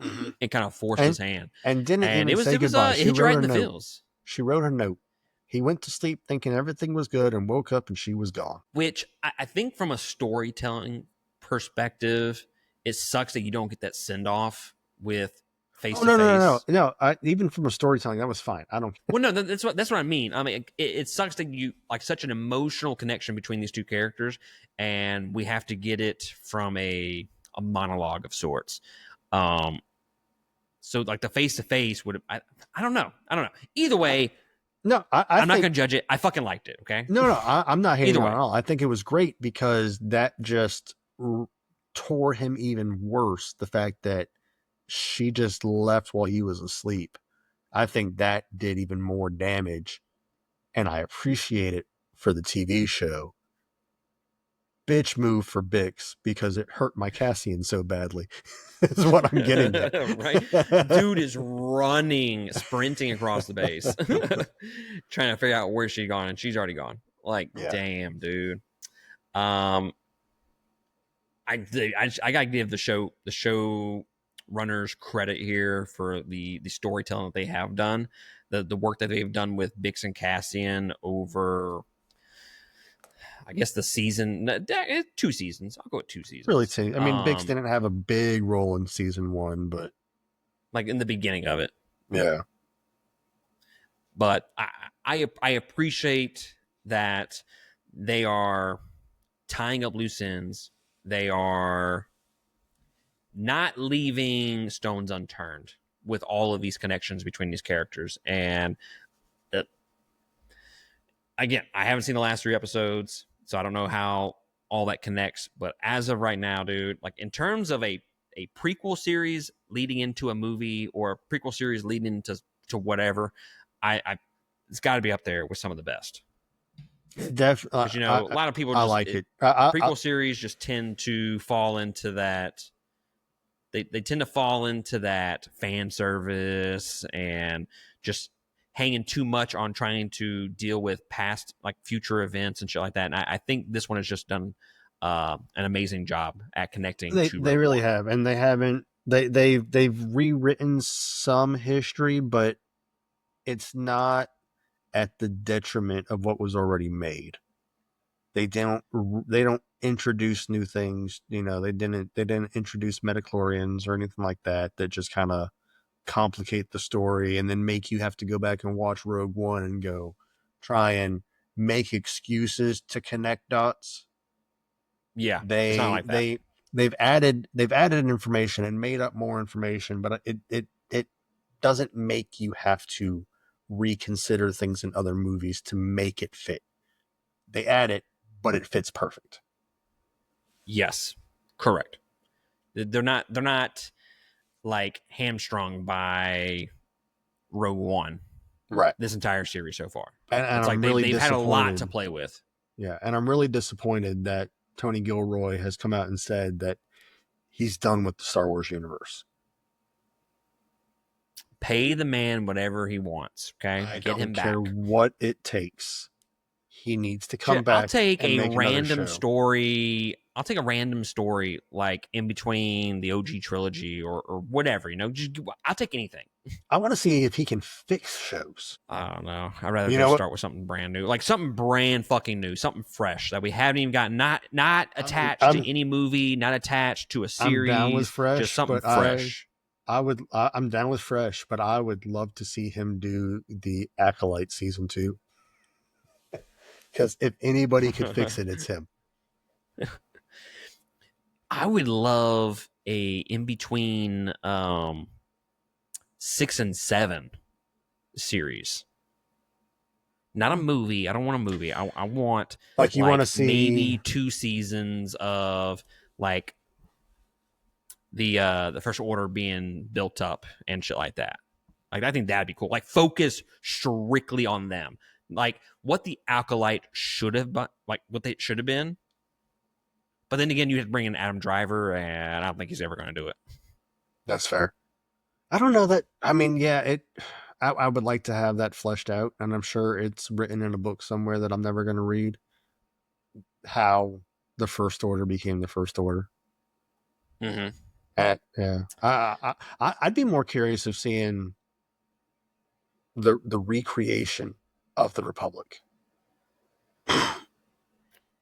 Mm-hmm. And kind of forced his hand, and didn't even say goodbye. It hit you right in the feels. She wrote her note. He went to sleep thinking everything was good and woke up and she was gone. Which I think, from a storytelling perspective, it sucks that you don't get that send off with face to face. No. Even from a storytelling, that was fine. I don't. Well, no, that's what I mean. I mean, it sucks that you, like, such an emotional connection between these two characters, and we have to get it from a monologue of sorts. So like the face to face would have, I don't know. Either way, no, I'm not going to judge it. I fucking liked it. Okay. No, I'm not hating on it at all. I think it was great because that just tore him even worse. The fact that she just left while he was asleep. I think that did even more damage, and I appreciate it for the TV show. Bitch move for Bix because it hurt my Cassian so badly. Is what I'm getting at. Right? Dude is sprinting across the base, trying to figure out where she's gone, and she's already gone. Like, damn, dude. I gotta give the show runners credit here for the storytelling that they have done, the work that they've done with Bix and Cassian over I guess the season, 2 seasons. I'll go with 2 seasons. Really, I mean, Bix didn't have a big role in season 1, but like in the beginning of it. Yeah. But I appreciate that they are tying up loose ends. They are not leaving stones unturned with all of these connections between these characters. And again, I haven't seen the last 3 episodes, so I don't know how all that connects. But as of right now, dude, like in terms of a prequel series leading into a movie or a prequel series leading into whatever, I it's got to be up there with some of the best. Definitely, because a lot of people just I like it. Prequel series just tend to fall into that. They tend to fall into that fan service and just hanging too much on trying to deal with past, like, future events and shit like that. And I think this one has just done an amazing job at connecting. They really have, and they haven't. They've rewritten some history, but it's not at the detriment of what was already made. They don't introduce new things. They didn't introduce metachlorians or anything like that just kind of complicate the story and then make you have to go back and watch Rogue One and go try and make excuses to connect dots. Yeah, it's not like that. They've added information and made up more information, but it doesn't make you have to reconsider things in other movies to make it fit. They add it, but it fits perfect. Yes, correct. They're not like hamstrung by Rogue One, right? This entire series so far, and it's like they've had a lot to play with. Yeah, and I'm really disappointed that Tony Gilroy has come out and said that he's done with the Star Wars universe. Pay the man whatever he wants, okay? Get him back. I don't care what it takes. He needs to come back. I'll take a random story. I'll take a random story, like in between the OG trilogy or whatever. I'll take anything. I want to see if he can fix shows. I don't know. I'd rather just start with something brand new, like something brand fucking new, something fresh that we haven't even got. Not attached to any movie, not attached to a series. I'm down with fresh, just something fresh. I'm down with fresh, but I would love to see him do the Acolyte season 2. Because if anybody could fix it, it's him. I would love a in between 6 and 7 series. Not a movie. I don't want a movie. I want want to see maybe 2 seasons of like the First Order being built up and shit like that. Like, I think that'd be cool. Like, focus strictly on them. Like what the Acolyte should have been, like what they should have been. But then again, you have to bring in Adam Driver, and I don't think he's ever going to do it. That's fair. I don't know that. I mean, yeah, I would like to have that fleshed out, and I'm sure it's written in a book somewhere that I'm never going to read. How the First Order became the First Order. Mm-hmm. Yeah, I'd be more curious of seeing the recreation of the Republic. I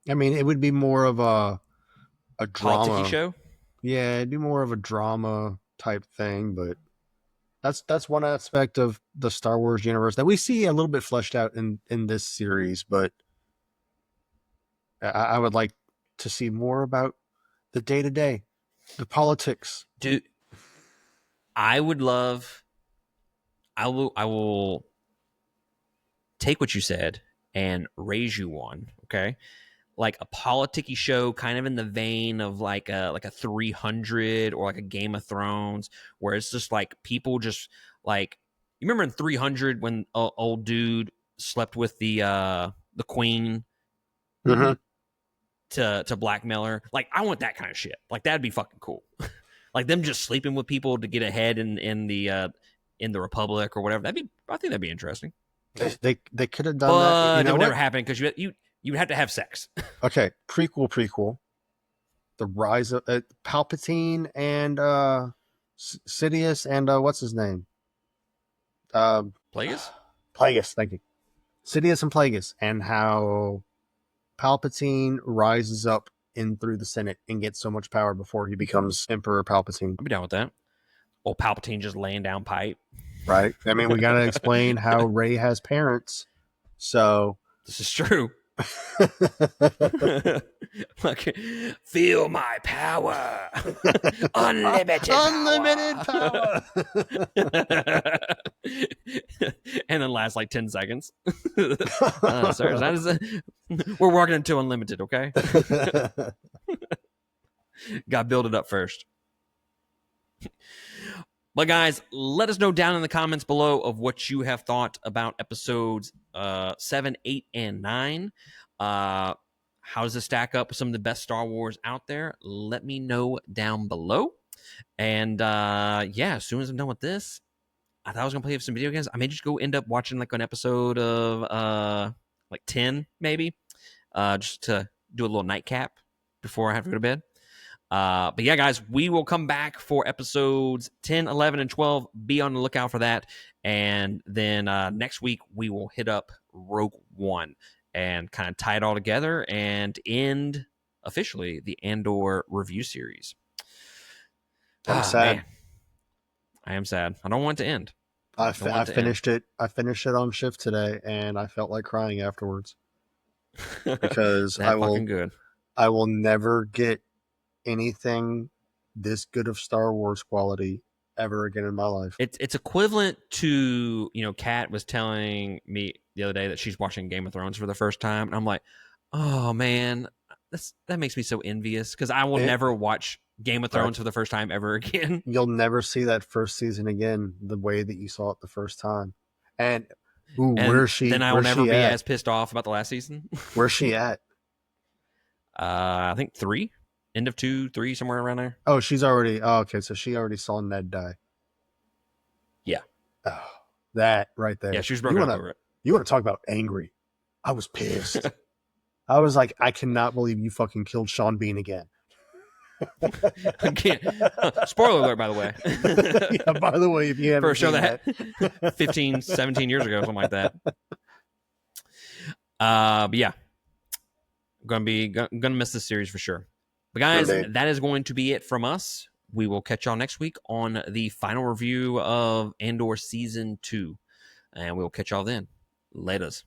mean, it would be more of a drama politics show. Yeah, it'd be more of a drama type thing, but that's one aspect of the Star Wars universe that we see a little bit fleshed out in this series. But I would like to see more about the day-to-day, the politics. Dude, I will take what you said and raise you one, okay? Like a politicky show, kind of in the vein of like a 300 or like a Game of Thrones, where it's just like people just like, you remember in 300 when old dude slept with the queen to blackmail her? Like, I want that kind of shit. Like, that'd be fucking cool. Like them just sleeping with people to get ahead in the Republic or whatever. I think that'd be interesting. They could have done that. That would never happen because you would have to have sex. Okay, prequel. The rise of Palpatine and Sidious and what's his name? Plagueis? Plagueis, thank you. Sidious and Plagueis, and how Palpatine rises up in through the Senate and gets so much power before he becomes Emperor Palpatine. I'll be down with that. Old Palpatine just laying down pipe. Right? I mean, we got to explain how Rey has parents. So this is true. Like, feel my power. Unlimited power. And then last like 10 seconds. Sir, we're walking into unlimited, okay? Got to build it up first. But guys, let us know down in the comments below of what you have thought about episodes 7, 8, and 9. How does it stack up with some of the best Star Wars out there? Let me know down below. And as soon as I'm done with this, I thought I was going to play some video games. I may just go end up watching like an episode of like 10 maybe, just to do a little nightcap before I have to go to bed. But yeah, guys, we will come back for episodes 10, 11, and 12. Be on the lookout for that. And then next week, we will hit up Rogue One and kind of tie it all together and end officially the Andor review series. I'm sad. Man. I am sad. I don't want it to end. I finished it. I finished it on shift today, and I felt like crying afterwards because I will never get anything this good of Star Wars quality ever again in my life. It's equivalent to, Kat was telling me the other day that she's watching Game of Thrones for the first time, and I'm like, oh man, that makes me so envious because I will never watch Game of Thrones for the first time ever again. You'll never see that first season again the way that you saw it the first time. And where's she? Then I will never be as pissed off about the last season. Where's she at? I think 3. End of 2, 3, somewhere around there. Oh, she's already... Oh, okay, so she already saw Ned die. Yeah. Oh, that right there. Yeah, she was broken up over it. You want to talk about angry? I was pissed. I was like, I cannot believe you fucking killed Sean Bean again. Again. Spoiler alert, by the way. Yeah, by the way, if you haven't for a show that 15, 17 years ago, something like that. But yeah. Gonna miss this series for sure. But guys, that is going to be it from us. We will catch y'all next week on the final review of Andor Season 2. And we will catch y'all then. Laters.